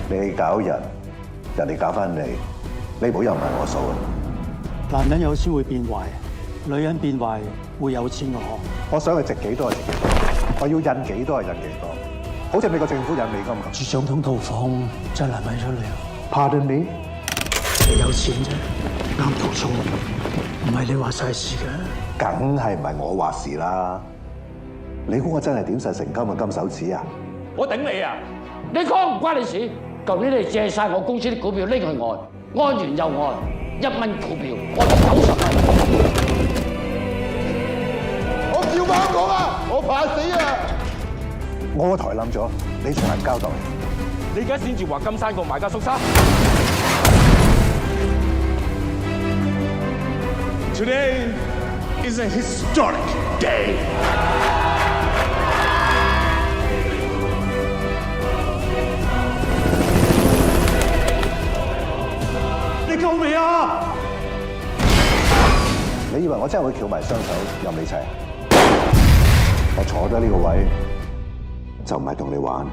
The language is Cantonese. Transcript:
你搞人，人哋搞翻你，呢鋪又唔係我數啊！男人有錢會變壞，女人變壞會有錢嘅。我想佢值幾多就值幾多，我要印幾多就印幾多，好似美國政府印美金咁。住總統套房真係咪出嚟啊 Pardon me？ 你有錢啫，啱途錯，唔係你話晒事嘅。梗係唔係我話事啦？你估我真係點石成金嘅金手指啊？我頂你啊！你講唔關你事。舊年你借晒我公司啲股票拎去按，按完又按，1蚊股票按90蚊。我叫翻香港啊！我怕死啊！我個台冧咗，你從人交代。你而家先至話金山個買家縮沙。Today is a historic day. 你夠未啊？你以為我真係會翹埋雙手任你砌？我坐咗呢個位就唔係同你玩。